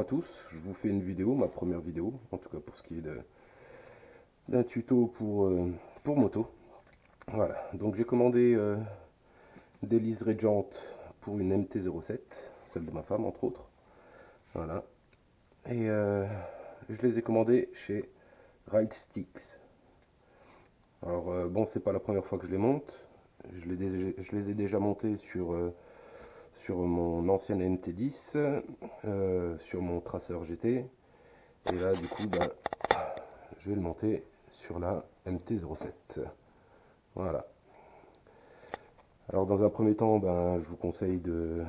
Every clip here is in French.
tous, je vous fais une vidéo, ma première vidéo, en tout cas pour ce qui est d'un tuto pour moto. Voilà, donc j'ai commandé des liserés de jantes pour une MT-07, celle de ma femme entre autres. Voilà, et je les ai commandés chez Ride Sticks. Alors bon, c'est pas la première fois que je les monte, je les ai déjà montés sur mon ancienne MT-10, sur mon traceur GT, et là du coup bah, je vais le monter sur la MT-07. Voilà. Alors dans un premier temps, ben, je vous conseille de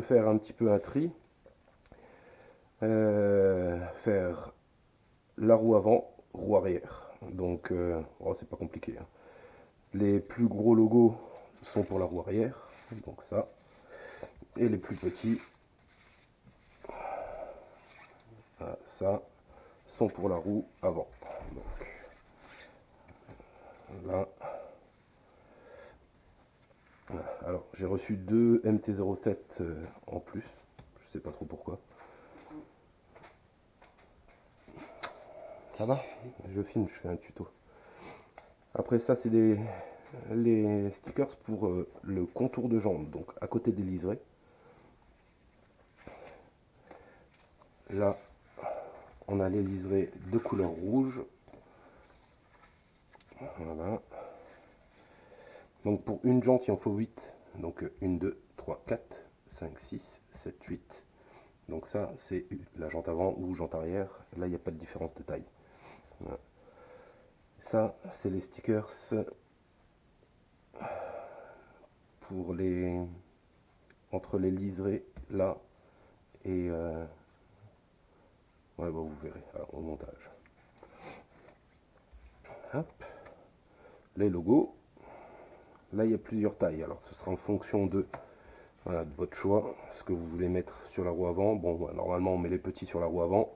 faire un petit peu un tri. Faire la roue avant, roue arrière. Donc oh, c'est pas compliqué, hein. Les plus gros logos sont pour la roue arrière, donc ça. Et les plus petits, ça, sont pour la roue avant. Donc là. Alors, j'ai reçu deux MT-07 en plus, je sais pas trop pourquoi. Ça va? Je filme, je fais un tuto. Après ça, c'est les stickers pour le contour de jambe, donc à côté des liserés. Là, on a les liserés de couleur rouge. Voilà. Donc pour une jante, il en faut 8. Donc 1, 2, 3, 4, 5, 6, 7, 8. Donc ça, c'est la jante avant ou jante arrière. Là, il n'y a pas de différence de taille. Voilà. Ça, c'est les stickers pour entre les liserés là et ouais, bah, vous verrez au montage. Hop. Les logos. Là, il y a plusieurs tailles. Alors, ce sera en fonction voilà, de votre choix, ce que vous voulez mettre sur la roue avant. Bon, voilà, normalement, on met les petits sur la roue avant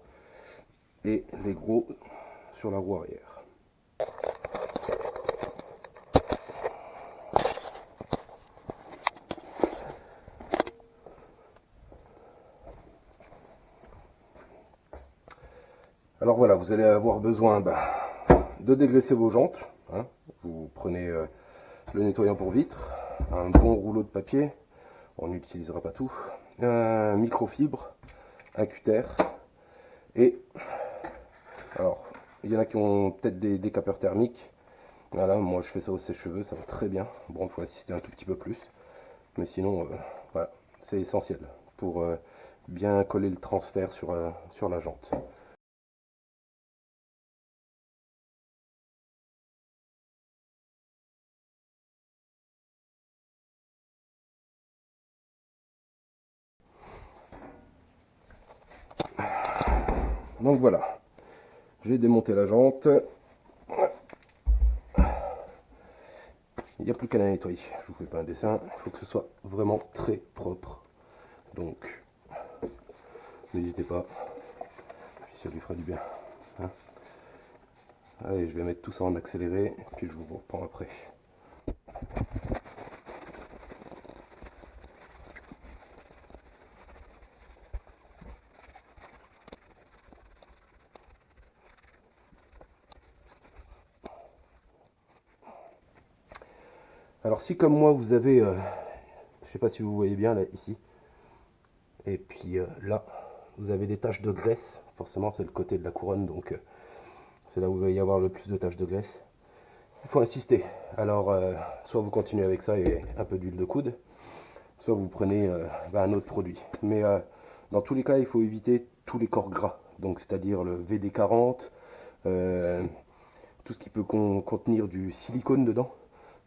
et les gros sur la roue arrière. Alors voilà, vous allez avoir besoin de dégraisser vos jantes, hein. Vous prenez le nettoyant pour vitres, un bon rouleau de papier, on n'utilisera pas tout, un microfibre, un cutter, et alors il y en a qui ont peut-être des capeurs thermiques. Voilà, moi je fais ça au sèche-cheveux, ça va très bien. Bon, il faut assister un tout petit peu plus, mais sinon voilà, c'est essentiel pour bien coller le transfert sur la jante. Donc voilà, j'ai démonté la jante. Il n'y a plus qu'à la nettoyer. Je vous fais pas un dessin, il faut que ce soit vraiment très propre. Donc, n'hésitez pas, puis ça lui fera du bien, hein. Allez, je vais mettre tout ça en accéléré, puis je vous reprends après. Alors si comme moi vous avez, je sais pas si vous voyez bien là, ici, et puis là, vous avez des taches de graisse, forcément c'est le côté de la couronne, donc c'est là où il va y avoir le plus de taches de graisse. Il faut insister. Alors, soit vous continuez avec ça et un peu d'huile de coude, soit vous prenez un autre produit. Mais dans tous les cas, il faut éviter tous les corps gras. Donc, c'est-à-dire le VD40, tout ce qui peut contenir du silicone dedans.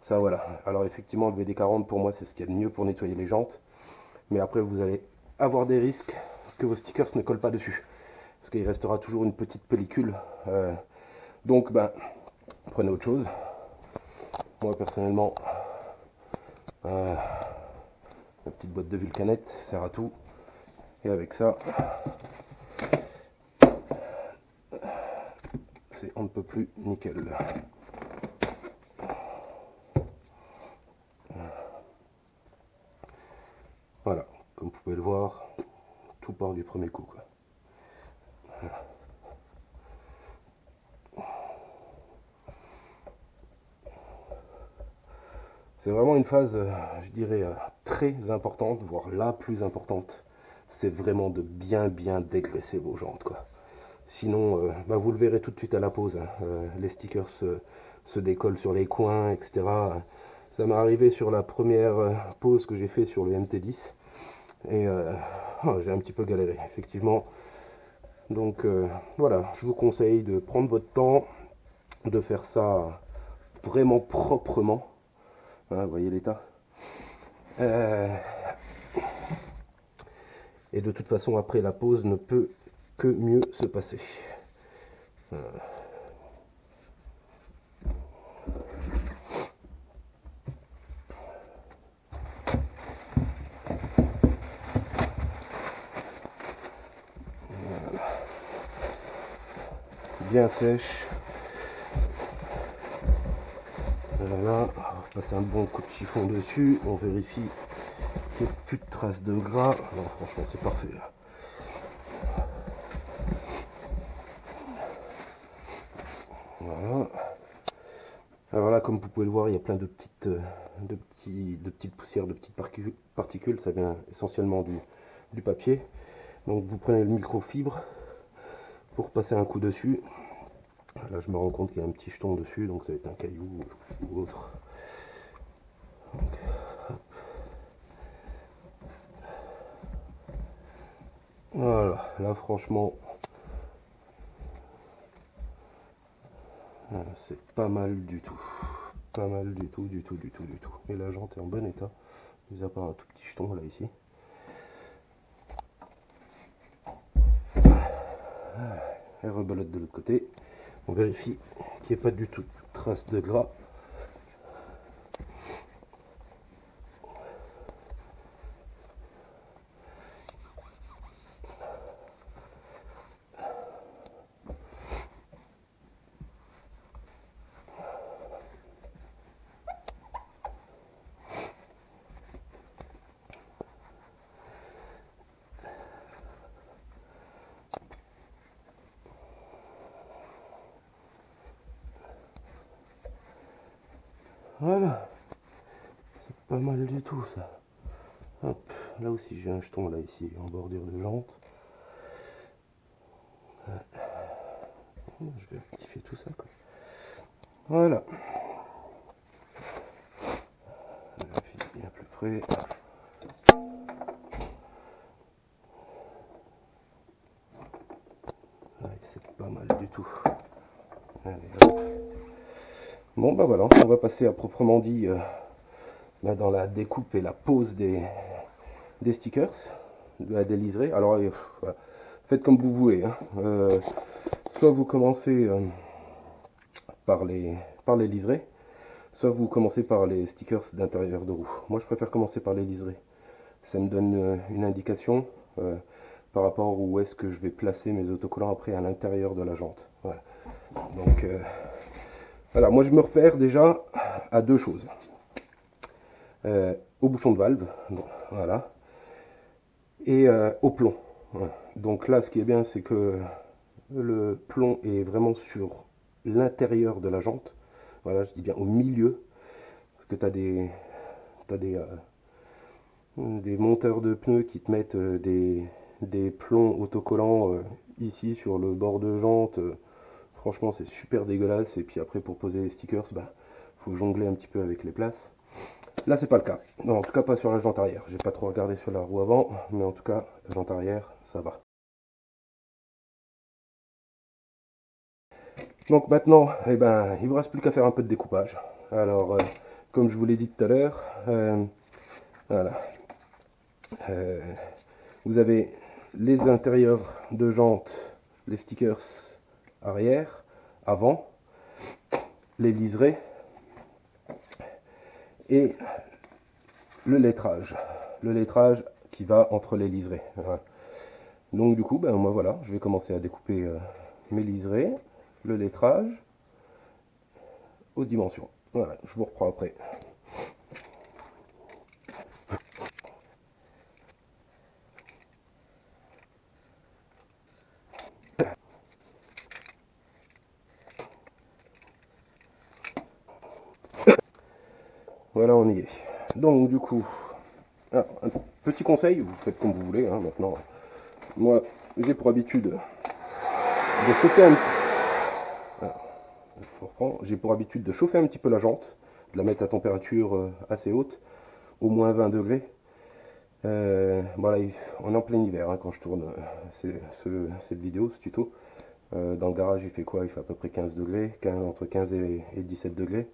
Ça, voilà. Alors, effectivement, le VD40, pour moi, c'est ce qu'il y a de mieux pour nettoyer les jantes. Mais après, vous allez avoir des risques que vos stickers ne collent pas dessus. Parce qu'il restera toujours une petite pellicule. Donc, prenez autre chose. Moi, personnellement, la petite boîte de Vulcanette sert à tout. Et avec ça, c'est on ne peut plus nickel. Voilà, comme vous pouvez le voir, tout part du premier coup, quoi. C'est vraiment une phase, je dirais, très importante, voire la plus importante. C'est vraiment de bien bien dégraisser vos jantes, quoi. Sinon, bah, vous le verrez tout de suite à la pause, hein. Les stickers se décollent sur les coins, etc. Ça m'est arrivé sur la première pause que j'ai fait sur le MT10 et oh, j'ai un petit peu galéré, effectivement. Donc voilà, je vous conseille de prendre votre temps, de faire ça vraiment proprement. Hein, vous voyez l'état. Euh, et de toute façon, après la pause ne peut que mieux se passer. Bien sèche. Voilà, on va passer un bon coup de chiffon dessus. On vérifie qu'il n'y a plus de traces de gras. Non, franchement, c'est parfait là. Voilà. Alors là, comme vous pouvez le voir, il y a plein de petites poussières, de petites particules. Ça vient essentiellement du papier. Donc vous prenez le microfibre pour passer un coup dessus. Là, je me rends compte qu'il y a un petit jeton dessus, donc ça va être un caillou ou autre. Donc, voilà, là franchement, c'est pas mal du tout. Pas mal du tout, du tout, du tout, du tout. Et la jante est en bon état, mis à part un tout petit jeton là ici. Elle rebelote de l'autre côté. On vérifie qu'il n'y ait pas du tout de trace de gras. Voilà, c'est pas mal du tout ça. Hop, là aussi j'ai un jeton là ici en bordure de jante. Je vais rectifier tout ça quoi. Voilà. Vérifie bien plus près. Ouais, c'est pas mal du tout. Allez, hop. Bon bah voilà, on va passer à proprement dit dans la découpe et la pose des stickers, des liserés. Alors voilà. Faites comme vous voulez, hein. Soit vous commencez par les liserés, soit vous commencez par les stickers d'intérieur de roue. Moi je préfère commencer par les liserés. Ça me donne une indication par rapport où est-ce que je vais placer mes autocollants après à l'intérieur de la jante. Voilà. Donc voilà, moi je me repère déjà à deux choses. Au bouchon de valve, voilà, et au plomb. Voilà. Donc là, ce qui est bien, c'est que le plomb est vraiment sur l'intérieur de la jante. Voilà, je dis bien au milieu, parce que tu as des monteurs de pneus qui te mettent des plombs autocollants ici sur le bord de jante. Franchement, c'est super dégueulasse. Et puis après, pour poser les stickers, bah, faut jongler un petit peu avec les places. Là, c'est pas le cas. Non, en tout cas, pas sur la jante arrière. J'ai pas trop regardé sur la roue avant, mais en tout cas, la jante arrière, ça va. Donc maintenant, eh ben, il vous reste plus qu'à faire un peu de découpage. Alors, comme je vous l'ai dit tout à l'heure, voilà. Euh, vous avez les intérieurs de jantes, les stickers arrière, avant, les liserés et le lettrage. Le lettrage qui va entre les liserés. Voilà. Donc du coup, ben, moi voilà, je vais commencer à découper mes liserés, le lettrage aux dimensions. Voilà, je vous reprends après. Voilà, on y est. Donc du coup, un petit conseil, vous faites comme vous voulez, hein, maintenant. Moi, j'ai pour habitude de chauffer un j'ai pour habitude de chauffer un petit peu la jante, de la mettre à température assez haute, au moins 20 degrés. Voilà, on est en plein hiver hein, quand je tourne cette vidéo, ce tuto. Dans le garage, il fait quoi? Il fait à peu près 15 degrés, entre 15 et 17 degrés.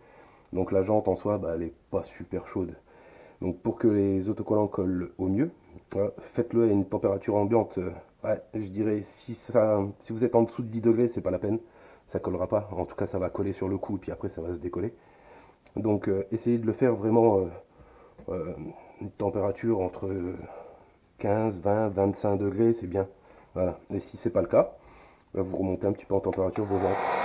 Donc la jante en soi, bah, elle n'est pas super chaude. Donc pour que les autocollants collent au mieux, faites-le à une température ambiante. Ouais, je dirais si vous êtes en dessous de 10 degrés, c'est pas la peine. Ça collera pas. En tout cas, ça va coller sur le coup et puis après ça va se décoller. Donc essayez de le faire vraiment euh, une température entre 15, 20, 25 degrés, c'est bien. Voilà. Et si c'est pas le cas, bah, vous remontez un petit peu en température vos jantes.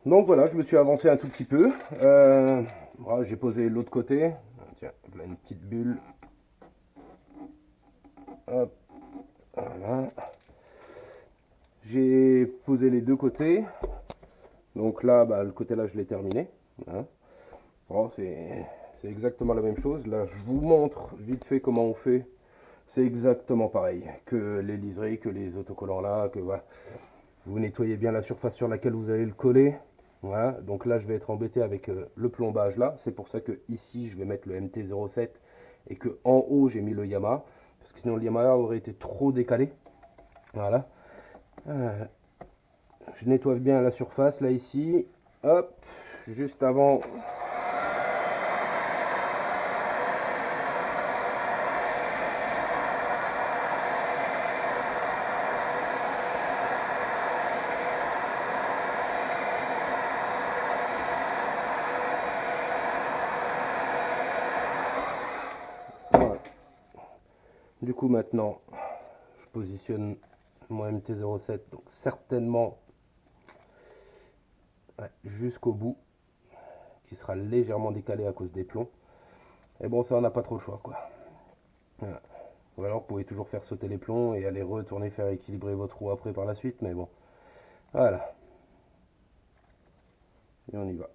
Donc voilà, je me suis avancé un tout petit peu. Voilà, j'ai posé l'autre côté. Tiens, là une petite bulle. Hop, voilà. J'ai posé les deux côtés. Donc là, bah, le côté là, je l'ai terminé. Hein. Bon, c'est exactement la même chose. Là, je vous montre vite fait comment on fait. C'est exactement pareil que les liserés, que les autocollants là, que voilà. Vous nettoyez bien la surface sur laquelle vous allez le coller. Voilà, donc là je vais être embêté avec le plombage là. C'est pour ça que ici je vais mettre le MT-07 et que en haut j'ai mis le Yamaha. Parce que sinon le Yamaha aurait été trop décalé. Voilà. Je nettoie bien la surface là ici. Hop, juste avant. Voilà. Du coup maintenant, je positionne mon MT-07 donc certainement ouais, jusqu'au bout, qui sera légèrement décalé à cause des plombs. Et bon, ça on n'a pas trop le choix quoi. Voilà. Ou alors vous pouvez toujours faire sauter les plombs et aller retourner faire équilibrer votre roue après par la suite, mais bon. Voilà. Et on y va.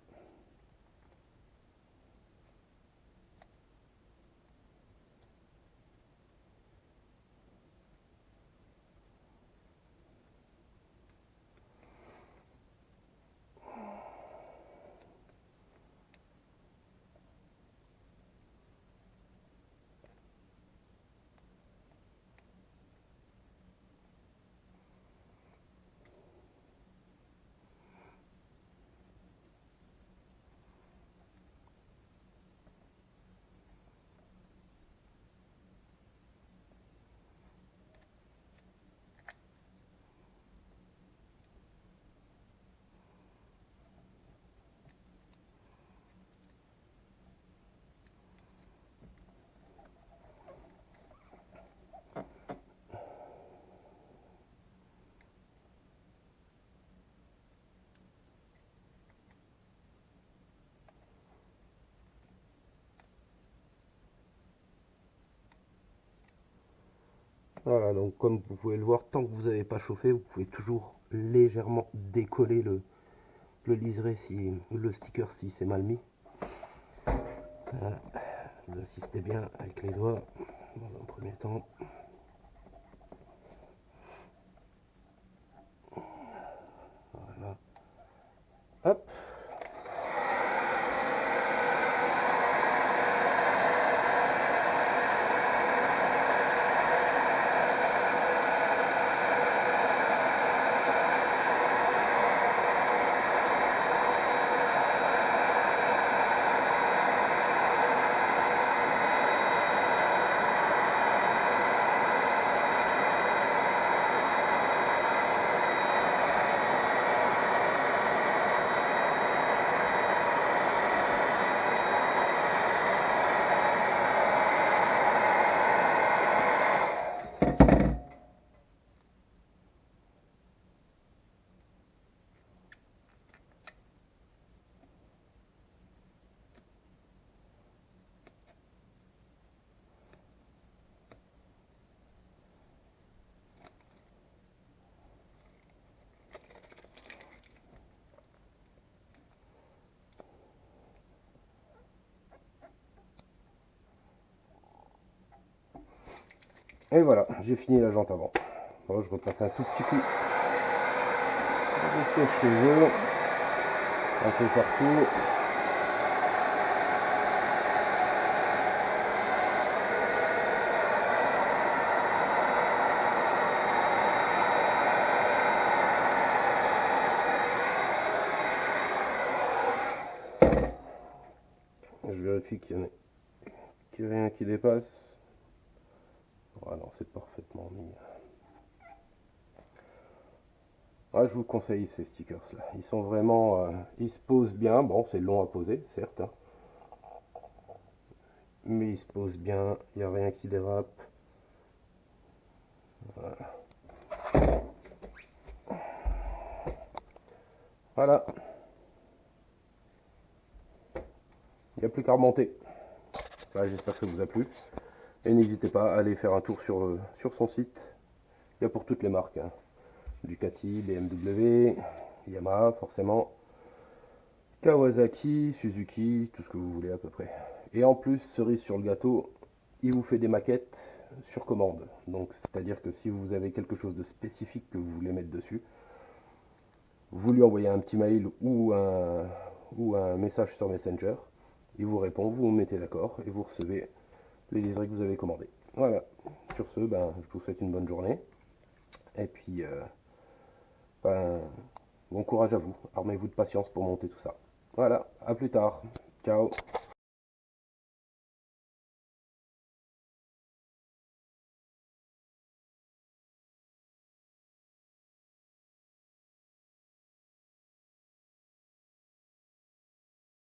Voilà, donc comme vous pouvez le voir, tant que vous n'avez pas chauffé, vous pouvez toujours légèrement décoller le liseré, si, le sticker si c'est mal mis. Voilà. Vous insistez bien avec les doigts dans un premier temps. Voilà. Hop. Et voilà, j'ai fini la jante avant. Bon, je repasse un tout petit coup de sèche-cheveux, un peu partout. Je vérifie qu'il n'y a rien qui dépasse. Ah non, c'est parfaitement mis. Ah, je vous conseille ces stickers là. Ils sont vraiment. Ils se posent bien. Bon, c'est long à poser, certes. Hein. Mais ils se posent bien. Il n'y a rien qui dérape. Voilà. Voilà. n'y a plus qu'à remonter. Voilà, j'espère que ça vous a plu. Et n'hésitez pas à aller faire un tour sur son site. Il y a pour toutes les marques, hein. Ducati, BMW, Yamaha forcément, Kawasaki, Suzuki, tout ce que vous voulez à peu près. Et en plus, cerise sur le gâteau, il vous fait des maquettes sur commande. Donc c'est-à-dire que si vous avez quelque chose de spécifique que vous voulez mettre dessus, vous lui envoyez un petit mail ou un message sur Messenger, il vous répond, vous vous mettez d'accord et vous recevez les livrets que vous avez commandés. Voilà. Sur ce, ben, je vous souhaite une bonne journée. Et puis, ben, bon courage à vous. Armez-vous de patience pour monter tout ça. Voilà, à plus tard. Ciao.